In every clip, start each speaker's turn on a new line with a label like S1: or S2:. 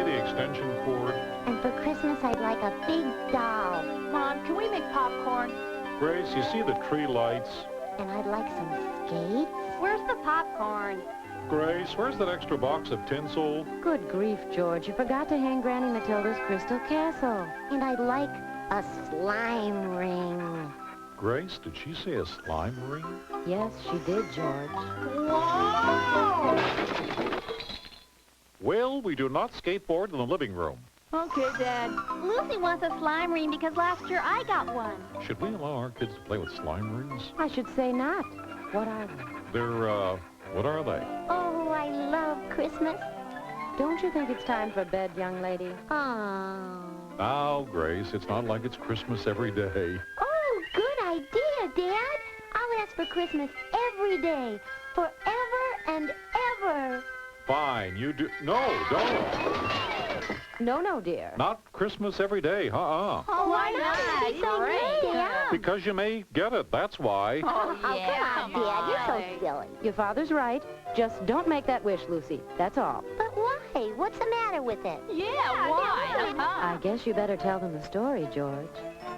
S1: the extension cord?
S2: And for Christmas, I'd like a big doll.
S3: Mom, can we make popcorn?
S1: Grace, you see the tree lights?
S2: And I'd like some skates.
S3: Where's the popcorn?
S1: Grace, where's that extra box of tinsel?
S4: Good grief, George. You forgot to hang Granny Matilda's crystal castle.
S2: And I'd like a slime ring.
S1: Grace, did she say a slime ring?
S4: Yes, she did, George.
S3: Whoa!
S1: Well, we do not skateboard in the living room.
S3: Okay, Dad.
S5: Lucy wants a slime ring because last year I got one.
S1: Should we allow our kids to play with slime rings?
S4: I should say not. What are they?
S1: They're, what are they?
S2: Oh, I love Christmas.
S4: Don't you think it's time for bed, young lady?
S2: Oh.
S1: Now, Grace, it's not like it's Christmas every day.
S2: Oh, good idea, Dad. I'll ask for Christmas every day, forever and ever.
S1: Fine, you do... No, don't.
S4: No, dear.
S1: Not Christmas every day,
S5: Oh, why not?
S2: It's so great, Dad.
S1: Because you may get it, that's why.
S5: Oh, yeah.
S2: Come on, Dad. You're so silly.
S4: Your father's right. Just don't make that wish, Lucy. That's all.
S2: But why? What's the matter with it?
S3: Yeah, why?
S4: I guess you better tell them the story, George.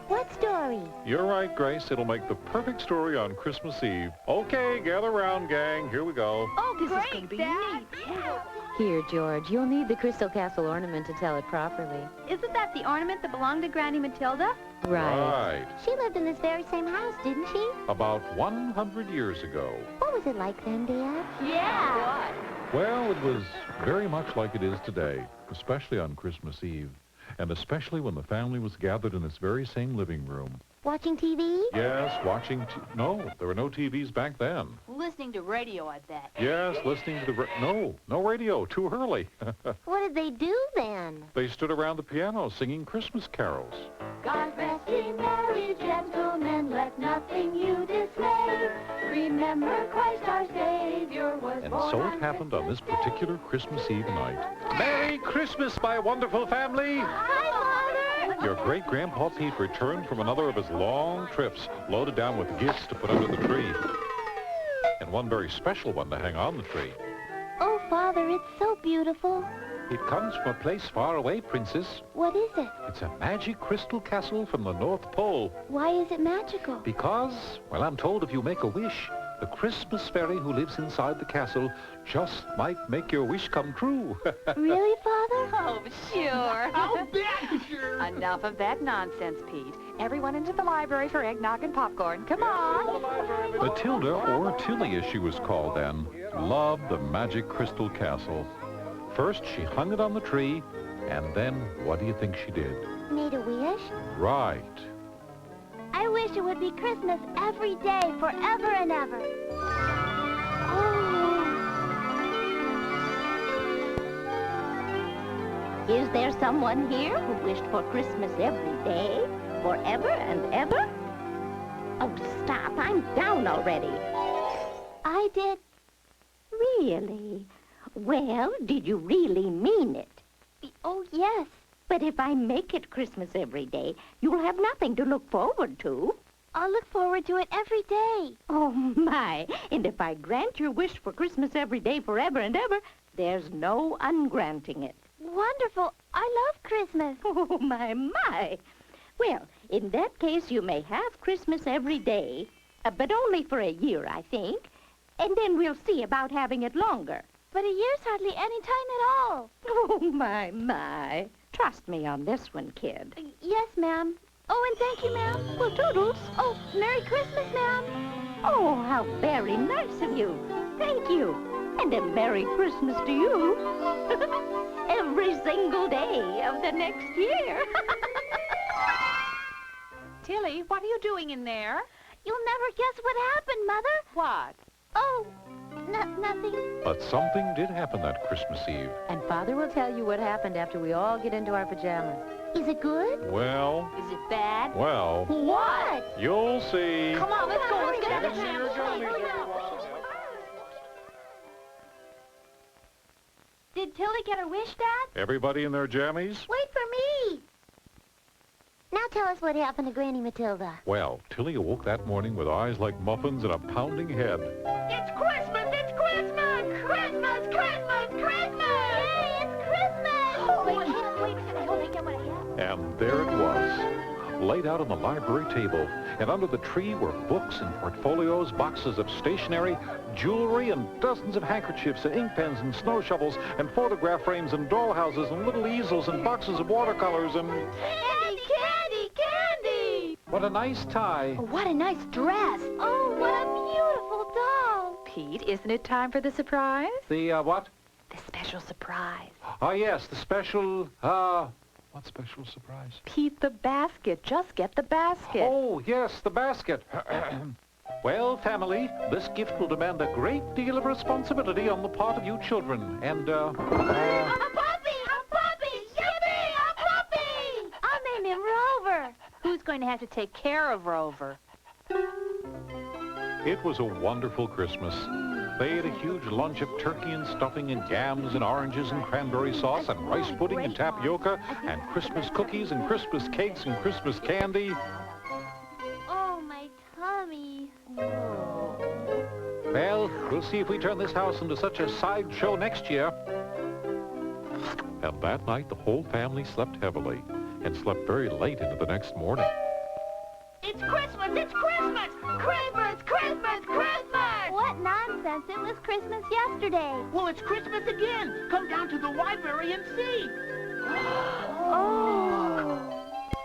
S2: What story?
S1: You're right, Grace. It'll make the perfect story on Christmas Eve. Okay, gather round, gang. Here we go.
S3: Oh, this is going to be neat.
S5: Yeah.
S4: Here, George, you'll need the Crystal Castle ornament to tell it properly.
S5: Isn't that the ornament that belonged to Granny Matilda?
S1: Right.
S2: She lived in this very same house, didn't she?
S1: About 100 years ago.
S2: What was it like then, Dad?
S5: Yeah.
S1: Well, it was very much like it is today, especially on Christmas Eve, and especially when the family was gathered in this very same living room.
S2: Watching TV?
S1: Yes, watching... No, there were no TVs back then.
S3: Listening to radio, I bet.
S1: Yes, listening to the... No radio, too early.
S2: What did they do then?
S1: They stood around the piano singing Christmas carols.
S5: God rest ye merry gentlemen, let nothing you dismay. Remember Christ our Savior was
S1: And
S5: born
S1: so
S5: on
S1: it happened on this particular Christmas Eve night. Merry Christmas, my wonderful family!
S5: Hi, Father!
S1: Your great-grandpa Pete returned from another of his long trips, loaded down with gifts to put under the tree. And one very special one to hang on the tree.
S2: Oh, Father, it's so beautiful.
S1: It comes from a place far away, Princess.
S2: What is it?
S1: It's a magic crystal castle from the North Pole.
S2: Why is it magical?
S1: Because, well, I'm told if you make a wish, the Christmas fairy who lives inside the castle just might make your wish come true.
S2: Really, Father?
S3: Oh, sure.
S6: I'll bet sure.
S3: Enough of that nonsense, Pete. Everyone into the library for eggnog and popcorn. Come on.
S1: Matilda, or Tilly as she was called then, loved the magic crystal castle. First, she hung it on the tree, and then, what do you think she did?
S2: Made a wish?
S1: Right.
S5: I wish it would be Christmas every day, forever and ever. Oh. Is there someone here who wished for Christmas every day, forever and ever? Oh, stop. I'm down already. I did. Really? Well, did you really mean it? Oh, yes. But if I make it Christmas every day, you'll have nothing to look forward to. I'll look forward to it every day. Oh, my. And if I grant your wish for Christmas every day forever and ever, there's no ungranting it. Wonderful. I love Christmas. Oh, my. Well, in that case, you may have Christmas every day, but only for a year, I think. And then we'll see about having it longer. But a year's hardly any time at all. Oh, my. Trust me on this one, kid. Yes, ma'am. Oh, and thank you, ma'am. Well, toodles. Oh, Merry Christmas, ma'am. Oh, how very nice of you. Thank you. And a Merry Christmas to you. Every single day of the next year.
S3: Tilly, what are you doing in there?
S5: You'll never guess what happened, Mother.
S3: What?
S5: Oh, nothing.
S1: But something did happen that Christmas Eve.
S4: And Father will tell you what happened after we all get into our pajamas.
S2: Is it good?
S1: Well,
S3: Is it bad?
S1: well,
S5: What?
S1: you'll see.
S3: Come on, let's go. Let's get
S1: Get
S3: out of
S1: into
S3: here.
S1: your jammies, everyone.
S5: Did Tilly get her wish, Dad?
S1: Everybody in their jammies?
S2: Wait for me. Now tell us what happened to Granny Matilda.
S1: Well, Tilly awoke that morning with eyes like muffins and a pounding head.
S5: It's Christmas! It's Christmas! Christmas! Christmas! Christmas! Yay, it's Christmas! Oh,
S1: laid out on the library table, and under the tree were books and portfolios, boxes of stationery, jewelry, and dozens of handkerchiefs and ink pens and snow shovels and photograph frames and dollhouses and little easels and boxes of watercolors and...
S2: Candy, candy, candy!
S1: What a nice tie.
S3: Oh, what a nice dress.
S2: Oh, what a beautiful doll!
S3: Pete, isn't it time for the surprise?
S1: The, what?
S3: The special surprise.
S1: Oh, yes, the special, what special surprise?
S3: Pete, the basket. Just get the basket.
S1: Oh, yes, the basket. Well, family, this gift will demand a great deal of responsibility on the part of you children, and,
S2: A puppy! A puppy! Yippee! A puppy! I'll name him Rover.
S3: Who's going to have to take care of Rover?
S1: It was a wonderful Christmas. They ate a huge lunch of turkey and stuffing and yams and oranges and cranberry sauce and rice pudding and tapioca and Christmas cookies and Christmas cakes and Christmas candy.
S2: Oh, my tummy.
S1: Well, we'll see if we turn this house into such a sideshow next year. And that night, the whole family slept heavily and slept very late into the next morning.
S2: It's Christmas! It's Christmas! Christmas! Christmas! Christmas! What nonsense! It was Christmas yesterday.
S6: Well, it's Christmas again. Come down to the library and see.
S2: Oh.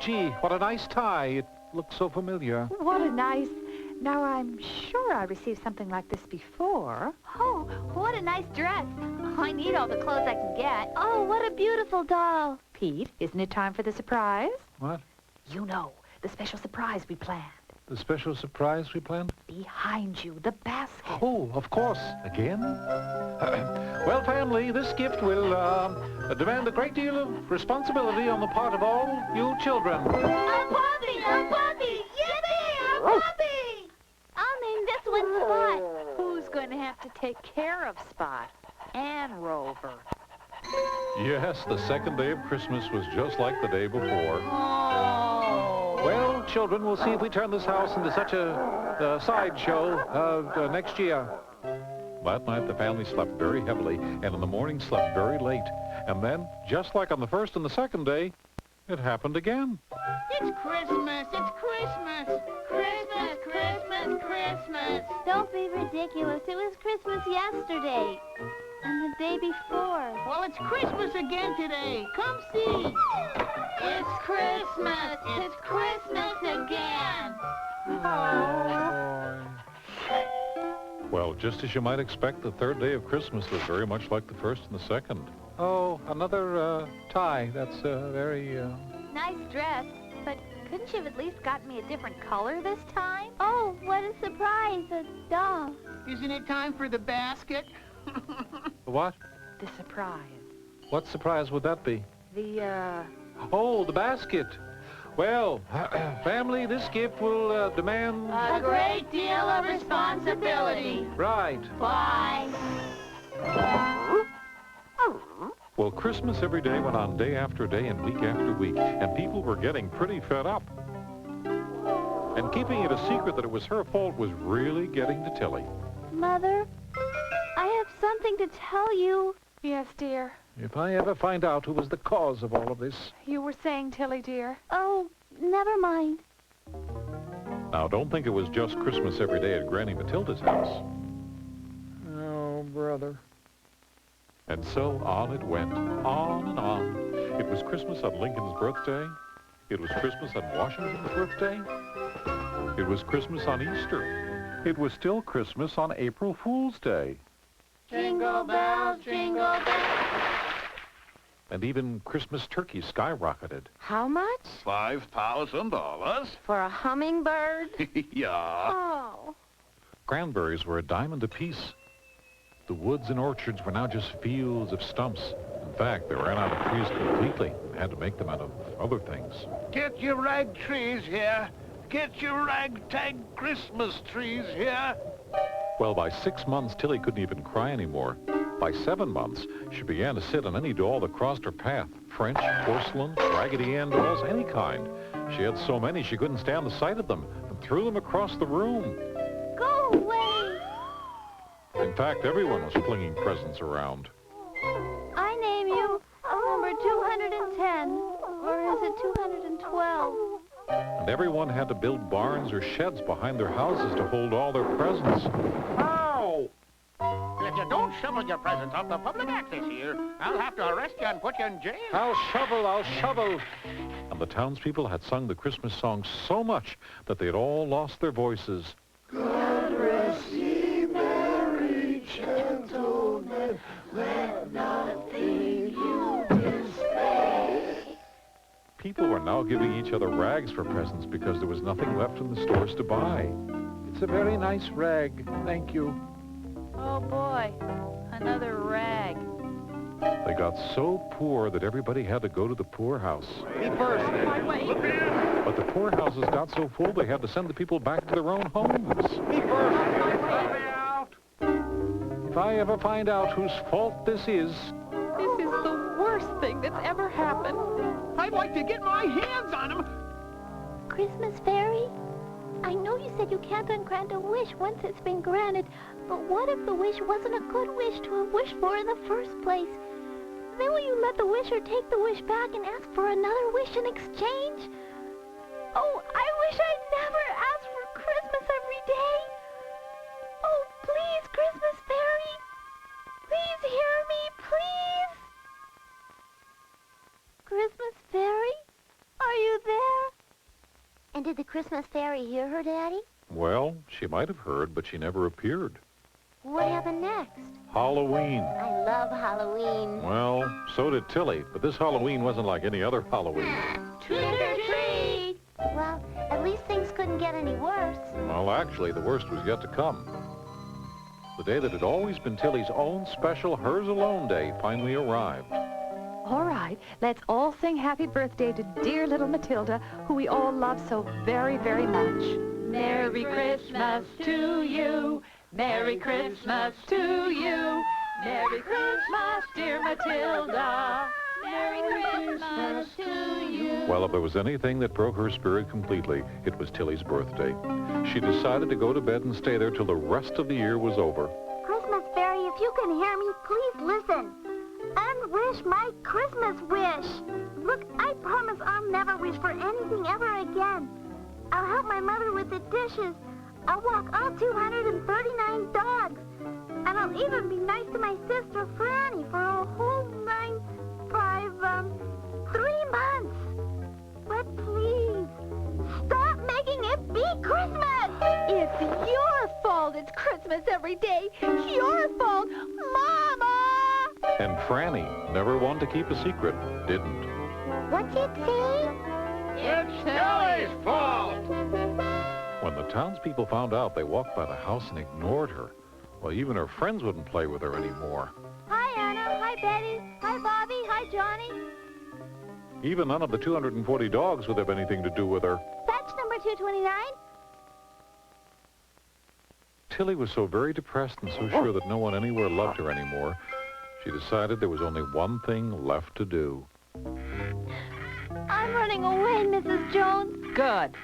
S1: Gee, what a nice tie. It looks so familiar.
S3: What a nice... Now, I'm sure I received something like this before.
S2: Oh, what a nice dress. I need all the clothes I can get. Oh, what a beautiful doll.
S3: Pete, isn't it time for the surprise?
S1: What?
S3: You know, the special surprise we planned.
S1: The special surprise we planned?
S3: Behind you, the basket.
S1: Oh, of course. Again? Well, family, this gift will demand a great deal of responsibility on the part of all you children.
S2: A puppy! A puppy! Yippee! A puppy! I'll name this one Spot.
S3: Who's going to have to take care of Spot and Rover?
S1: Yes, the second day of Christmas was just like the day before. Well, children, we'll see if we turn this house into such a sideshow next year. That night, the family slept very heavily, and in the morning slept very late. And then, just like on the first and the second day, it happened again.
S6: It's Christmas. It's Christmas. Christmas, Christmas, Christmas.
S2: Don't be ridiculous. It was Christmas yesterday. And the day before.
S6: Well, it's Christmas again today. Come see. It's Christmas. It's Christmas again.
S1: Well, just as you might expect, the third day of Christmas was very much like the first and the second. Oh, another tie. That's very...
S2: Nice dress. But couldn't you have at least gotten me a different color this time? Oh, what a surprise. A doll.
S6: Isn't it time for the basket?
S1: What?
S3: The surprise.
S1: What surprise would that be?
S3: The,
S1: Oh, the basket. Well, family, this gift will demand...
S2: A great deal of responsibility.
S1: Right.
S2: Bye.
S1: Well, Christmas every day went on day after day and week after week, and people were getting pretty fed up. And keeping it a secret that it was her fault was really getting to Tilly.
S2: Mother, I have something to tell you.
S3: yes, dear.
S1: If I ever find out who was the cause of all of this...
S3: You were saying, Tilly, dear.
S2: Oh, never mind.
S1: Now, don't think it was just Christmas every day at Granny Matilda's house.
S7: Oh, brother.
S1: And so on it went, on and on. It was Christmas on Lincoln's birthday. It was Christmas on Washington's birthday. It was Christmas on Easter. It was still Christmas on April Fool's Day.
S2: Jingle bells, jingle bells.
S1: And even Christmas turkeys skyrocketed.
S4: How much?
S8: $5,000.
S4: For a hummingbird?
S8: Yeah.
S4: Oh.
S1: Cranberries were a diamond apiece. The woods and orchards were now just fields of stumps. In fact, they ran out of trees completely and had to make them out of other things.
S8: Get your rag trees here. Get your ragtag Christmas trees here.
S1: Well, by 6 months, Tilly couldn't even cry anymore. By 7 months, she began to sit on any doll that crossed her path. French, porcelain, Raggedy Ann dolls, any kind. She had so many she couldn't stand the sight of them and threw them across the room.
S2: Go away.
S1: In fact, everyone was flinging presents around.
S2: I name you number 210. Or is it 212?
S1: And everyone had to build barns or sheds behind their houses to hold all their presents.
S8: Ow! If you don't shovel your presents off the public access here, I'll have to arrest you and put you in jail.
S1: I'll shovel, I'll shovel. And the townspeople had sung the Christmas song so much that they had all lost their voices.
S9: God rest ye merry gentlemen, let nothing you dismay.
S1: People were now giving each other rags for presents because there was nothing left in the stores to buy. It's a very nice rag, thank you.
S3: Oh, boy. Another rag.
S1: They got so poor that everybody had to go to the poorhouse.
S8: Me first.
S1: But the poorhouses got so full they had to send the people back to their own homes.
S8: Me first.
S1: If I ever find out whose fault this is,
S3: This is the worst thing that's ever happened.
S8: I'd like to get my hands on him.
S2: Christmas fairy? I know you said you can't ungrant a wish once it's been granted, but what if the wish wasn't a good wish to have wished for in the first place? Then will you let the wisher take the wish back and ask for another wish in exchange? Oh, I wish I'd never asked for Christmas every day. Oh, please, Christmas fairy. Please hear me, please. Christmas fairy, are you there? And did the Christmas fairy hear her, Daddy?
S1: well, she might have heard, but she never appeared.
S2: What happened next?
S1: Halloween.
S2: I love Halloween.
S1: Well, so did Tilly, but this Halloween wasn't like any other Halloween.
S2: Trick or treat! Well, at least things couldn't get any worse.
S1: Well, actually, the worst was yet to come. The day that had always been Tilly's own special hers alone day finally arrived.
S3: All right, let's all sing happy birthday to dear little Matilda, who we all love so very, very much. Merry Christmas to you. Merry Christmas to you. Merry Christmas, dear Matilda. Merry Christmas to you.
S1: Well, if there was anything that broke her spirit completely, it was Tilly's birthday. She decided to go to bed and stay there till the rest of the year was over.
S2: Christmas fairy, if you can hear me, please listen. And wish my Christmas wish. Look, I promise I'll never wish for anything ever again. I'll help my mother with the dishes. I'll walk all 239 dogs. And I'll even be nice to my sister Franny for a whole 3 months. But please, stop making it be Christmas!
S3: It's your fault it's Christmas every day. Your fault, Mama!
S1: And Franny, never one to keep a secret, didn't.
S2: What's it say?
S8: It's Tilly's fault.
S1: When the townspeople found out, they walked by the house and ignored her. Well, even her friends wouldn't play with her anymore.
S2: Hi, Anna. Hi, Betty. Hi, Bobby. Hi, Johnny.
S1: Even none of the 240 dogs would have anything to do with her.
S2: Batch number 229.
S1: Tilly was so very depressed and so sure that no one anywhere loved her anymore, she decided there was only one thing left to do.
S2: I'm running away, Mrs. Jones.
S3: Good.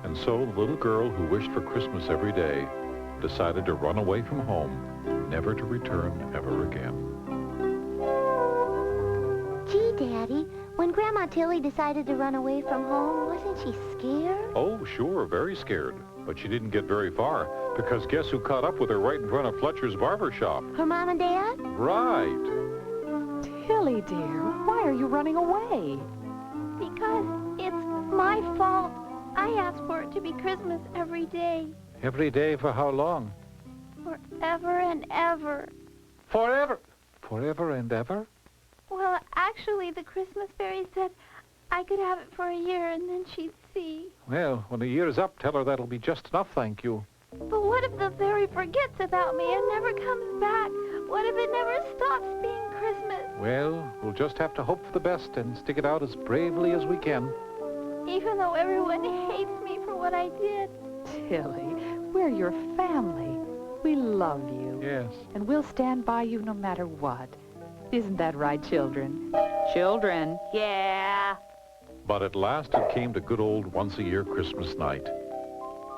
S1: And so the little girl who wished for Christmas every day decided to run away from home, never to return ever again.
S2: Gee, Daddy, when Grandma Tilly decided to run away from home, wasn't she scared?
S1: Oh, sure, very scared. But she didn't get very far, because guess who caught up with her right in front of Fletcher's barber shop?
S2: Her mom and dad?
S1: Right.
S3: Tilly, dear, why are you running away?
S2: Because it's my fault. I asked for it to be Christmas every day.
S1: Every day for how long?
S2: Forever and ever.
S1: Forever. Forever and ever?
S2: Well, actually, the Christmas fairy said I could have it for a year and then she'd see.
S1: Well, when the year is up, tell her that'll be just enough, thank you.
S2: But what if the fairy forgets about me and never comes back? What if it never stops being Christmas?
S1: Well, we'll just have to hope for the best and stick it out as bravely as we can.
S2: Even though everyone hates me for what I did.
S3: Tilly, we're your family. We love you.
S1: Yes.
S3: And we'll stand by you no matter what. Isn't that right, children? Children. Yeah.
S1: But at last it came to good old once-a-year Christmas night.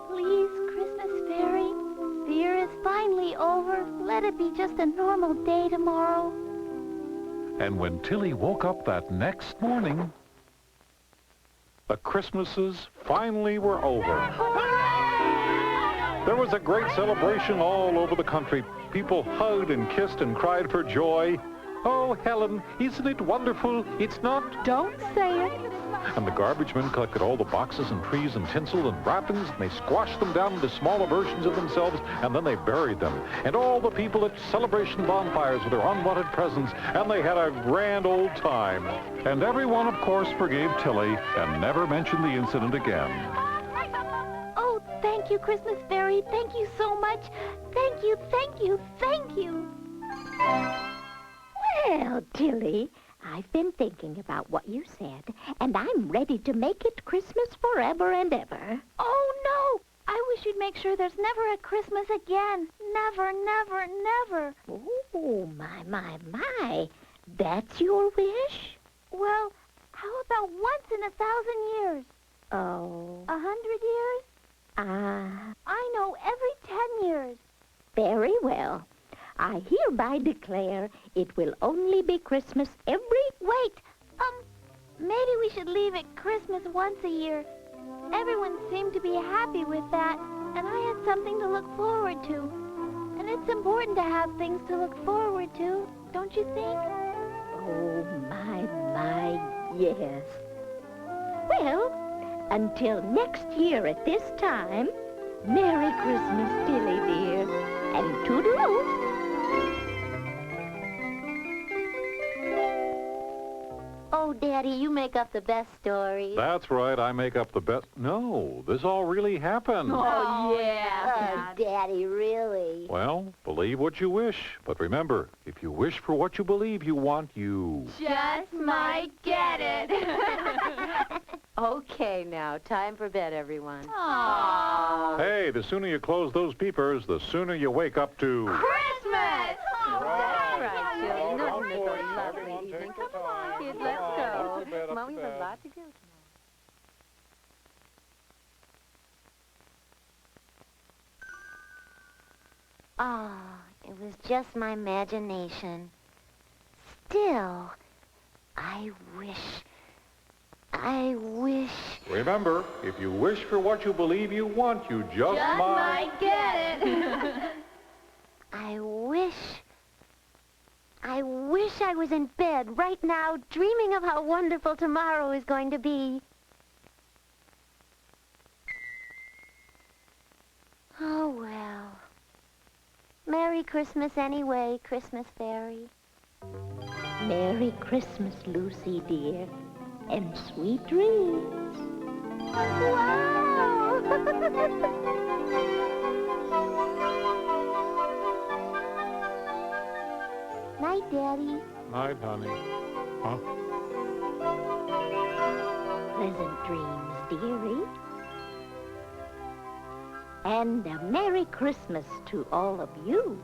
S2: Please, Christmas fairy, the year is finally over. Let it be just a normal day tomorrow.
S1: And when Tilly woke up that next morning, The Christmases finally were over. There was a great celebration all over the country. People hugged and kissed and cried for joy. Oh, Helen, isn't it wonderful? It's not?
S3: Don't say it.
S1: And the garbage men collected all the boxes and trees and tinsel and wrappings, and they squashed them down into smaller versions of themselves, and then they buried them. And all the people at celebration bonfires with their unwanted presents, and they had a grand old time. And everyone, of course, forgave Tilly and never mentioned the incident again.
S2: Oh, thank you, Christmas Fairy. Thank you so much. Thank you, thank you, thank you.
S5: Well, Tilly, I've been thinking about what you said, and I'm ready to make it Christmas forever and ever.
S2: Oh, no! I wish you'd make sure there's never a Christmas again. Never, never, never.
S5: Oh, my. That's your wish?
S2: Well, how about once in 1,000 years?
S5: Oh.
S2: 100 years? I know, every 10 years.
S5: Very well. I hereby declare it will only be Christmas every...
S2: Wait, maybe we should leave it Christmas once a year. Everyone seemed to be happy with that, and I had something to look forward to. And it's important to have things to look forward to, don't you think?
S5: Oh, my, yes. Well, until next year at this time, Merry Christmas, Tilly dear, and toodaloo.
S2: Oh, Daddy, you make up the best stories.
S1: That's right, I make up the best... No, this all really happened.
S2: Oh, yeah. Oh, Daddy, really?
S1: Well, believe what you wish. But remember, if you wish for what you believe you want, you...
S3: Just might get it.
S4: Okay, now, time for bed, everyone.
S3: Aww.
S1: Hey, the sooner you close those peepers, the sooner you wake up to...
S3: Christmas!
S4: That's right, children.
S1: Come on,
S4: Isn't this
S1: boys.
S4: a lovely
S1: Everyone take
S4: evening?
S1: your
S4: Come on,
S1: time.
S4: kids,
S1: Come
S4: let's
S1: on.
S4: go.
S1: Up to bed, up
S4: Come on,
S1: to
S4: we have
S1: bed.
S4: a lot to do tonight.
S2: Ah, it was just my imagination. Still, I wish...
S1: Remember, if you wish for what you believe you want, you just might...
S3: get it.
S2: I wish I was in bed right now, dreaming of how wonderful tomorrow is going to be. Oh, well. Merry Christmas anyway, Christmas Fairy.
S5: Merry Christmas, Lucy dear, and sweet dreams.
S2: Wow! Night, Daddy.
S1: Night, honey. Huh?
S5: Pleasant dreams, dearie. And a Merry Christmas to all of you.